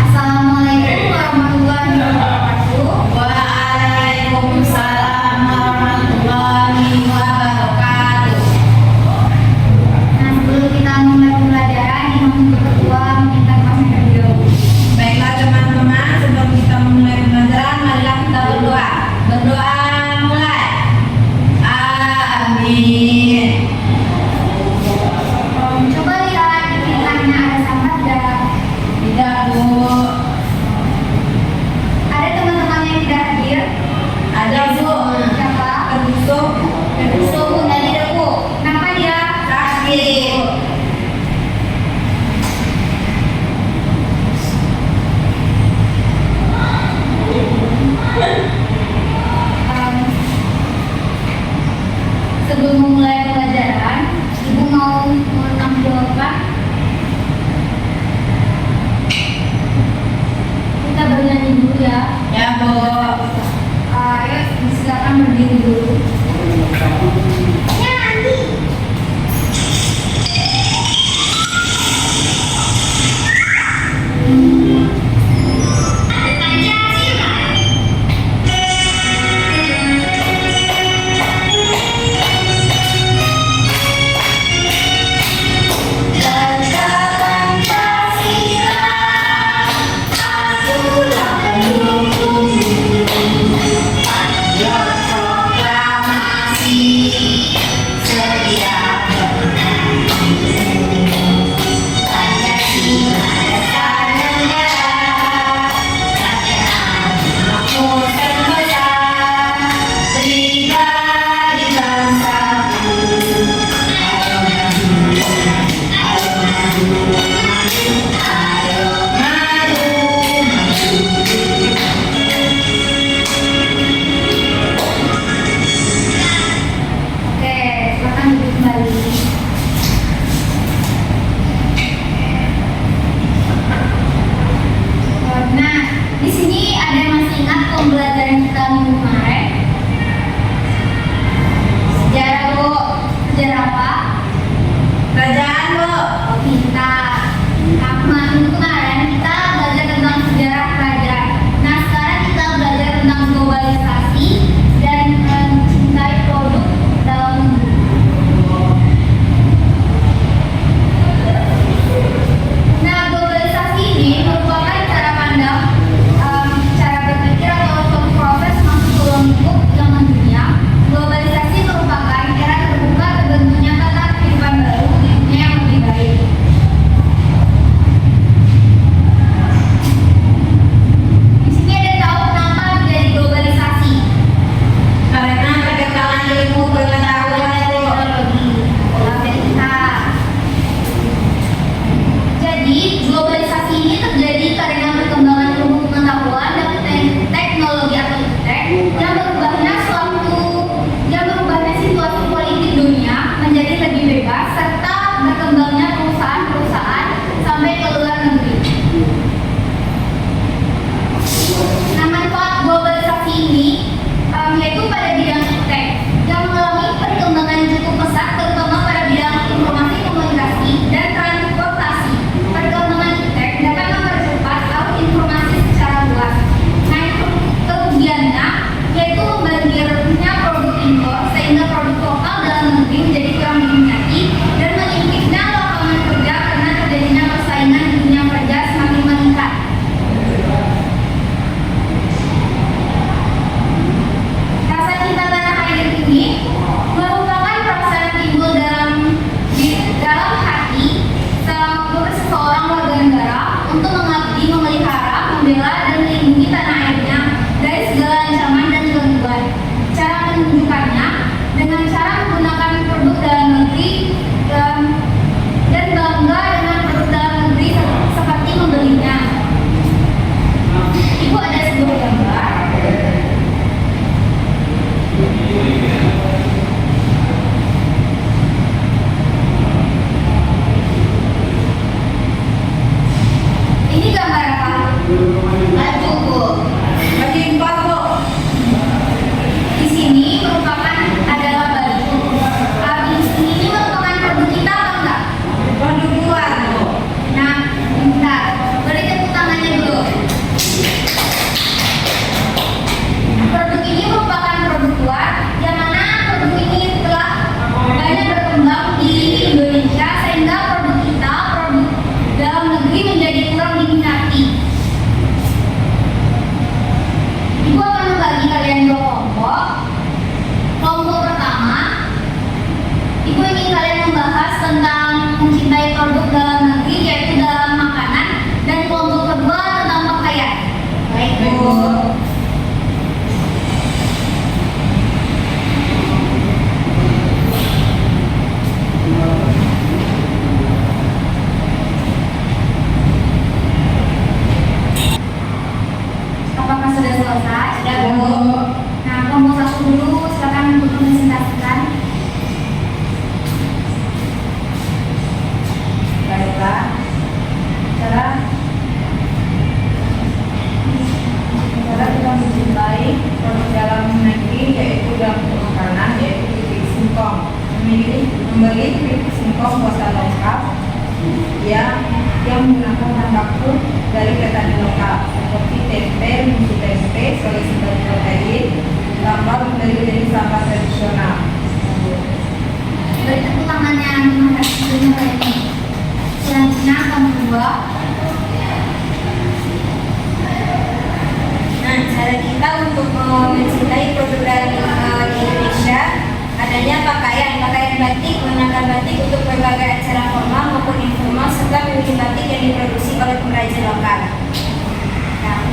Assalamualaikum warahmatullahi wabarakatuh. Waalaikumsalam warahmatullahi wabarakatuh. Nah, sebelum kita mulai pembelajaran, Imam Ketua meminta kami beliau. Baiklah teman-teman, sebelum kita memulai pembelajaran, marilah kita berdoa. Berdoa mulai. Amin. Coba lihat di pinggirnya ada sampah tidak? Tidak, Bu. Ada teman-teman yang tidak hadir? Ada, Bu. Siapa? Pedusuk. Pedusuk, Bu. Tadi ada, Bu. Kenapa dia? Sakit. Sebelum memulai pelajaran, Ibu mau bertanggung jawabkan? Kita bernyanyi dulu ya. Ya, Bu. Ayo, silakan berdiri dulu. Nyanyi. Pancasila. Apakah sudah selesai? Sudah, Bu. Nah, kelompok 1 dulu, silakan untuk presentasikan. Baiklah. Cara kita mencintai produk dalam negeri yaitu dalam bentuk makanan, yaitu keripik singkong. Membeli keripik singkong buatan lokal yang menggunakan bahan baku dari petani lokal seperti tempe, musu tempe, sebagai sumber protein, tanpa terdiri dari sampah tradisional. Beri tepuk tangannya menghadap junior ini. Selanjutnya kelompok 2. Nah, cara kita untuk mencintai produk dari Indonesia adanya pakaian batik, mengenakan batik untuk berbagai acara formal maupun informal, serta memiliki batik yang diproduksi oleh pengrajin lokal.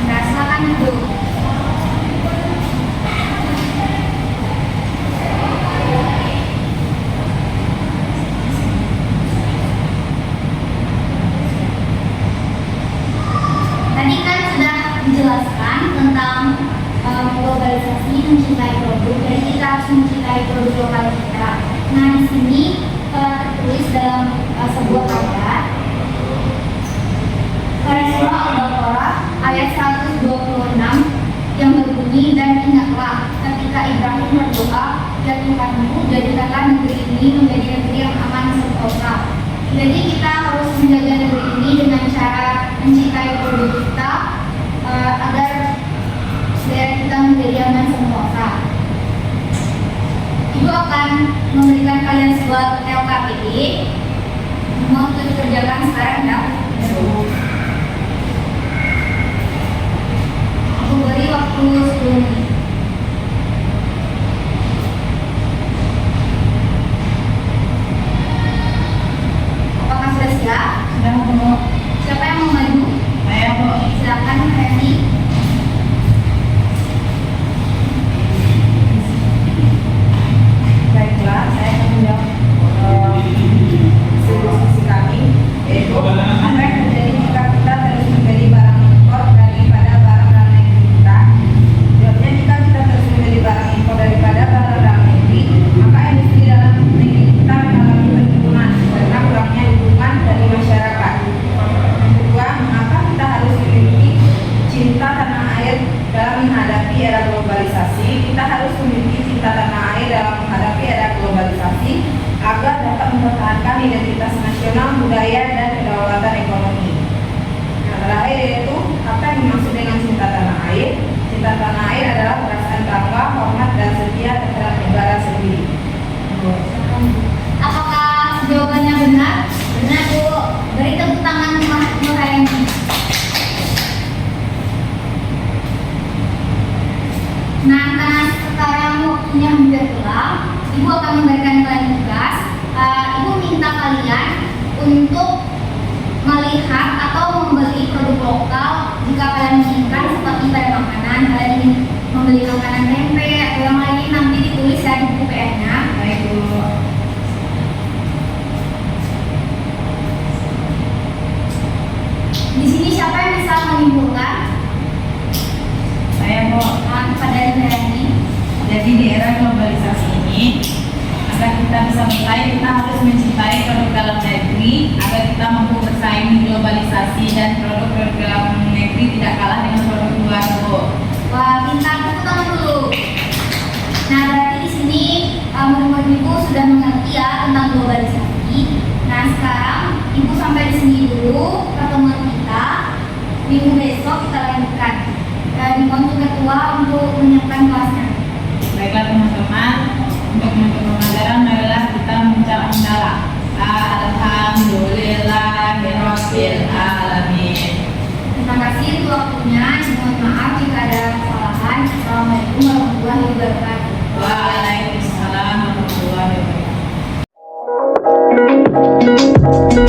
Nah, silakan duduk. Tadi kan sudah dijelaskan tentang globalisasi mencintai produk, jadi kita harus mencintai produk lokal kita. Nah, di sini tertulis dalam sebuah ayat pada surah Al-Baqarah ayat 126 yang berbunyi, dan ingatlah ketika Ibrahim berdoa, ya Tuhanku, jadikanlah negeri ini menjadi negeri yang aman sentosa. Jadi kita harus menjaga negeri ini dengan cara mencintai produk kita agar daerah kita menjadi aman sentosa. Ibu akan memberikan kalian sebuah LKPD mau untuk dikerjakan sekarang ya. Aku beri waktu 10 menit. Apakah sudah siap? Sudah, Bu. Siapa yang mau maju? Saya, Bu. Silakan, Reni. Baiklah, saya akan menjawab diskusi kami, yaitu apa yang terjadi jika kita terus membeli barang impor daripada barang dalam negeri kita. Jawabnya, jika kita terus membeli barang impor daripada barang dalam negeri, maka industri dalam negeri kita mengalami penurunan karena kurangnya dukungan dari masyarakat. Yang kedua, maka kita harus memiliki cinta tanah air dalam menghadapi era globalisasi. Kita harus memiliki cinta tanah air dalam menghadapi era globalisasi agar dapat mempertahankan identitas nasional, budaya, dan kedaulatan ekonomi. Nah, terakhir yaitu apa yang dimaksud dengan cinta tanah air? Cinta tanah air adalah perasaan bangga, hormat, dan setia terhadap negara sendiri. Apakah jawabannya benar? Benar, Bu. Beri tepuk tangan Nur Hayani. Nah, karena sekarang waktunya hampir pulang, Ibu akan memberikan kalian tugas. Ibu minta kalian untuk melihat atau membeli produk lokal jika kalian menginginkan, seperti pada makanan, kalian ingin membeli makanan tempe atau yang lain, nanti ditulis ya di buku PR-nya. Baik, Bu. Di sini siapa yang bisa menyimpulkan? Saya, Bu. Kepada Indrani. Jadi di era globalisasi ini, agar kita bisa bersaing, kita harus mencintai produk dalam negeri agar kita mampu bersaing di globalisasi dan produk-produk dalam negeri tidak kalah dengan produk luar, Bu. Wah, pintar, tepuk tangan dulu. Nah, berarti di sini murid-murid Ibu sudah mengerti ya tentang globalisasi. Nah, sekarang Ibu sampai di sini dulu pertemuan kita. Minggu besok kita lanjutkan. Dibantu ketua untuk menyiapkan kelasnya. Baiklah teman-teman, untuk menutup pembelajaran marilah kita mengucap hamdalah. Alhamdulillahirabbil alamin. Terima kasih untuk waktunya. Mohon maaf jika ada kesalahan. Assalamualaikum warahmatullahi wabarakatuh. Waalaikumsalam warahmatullahi wabarakatuh.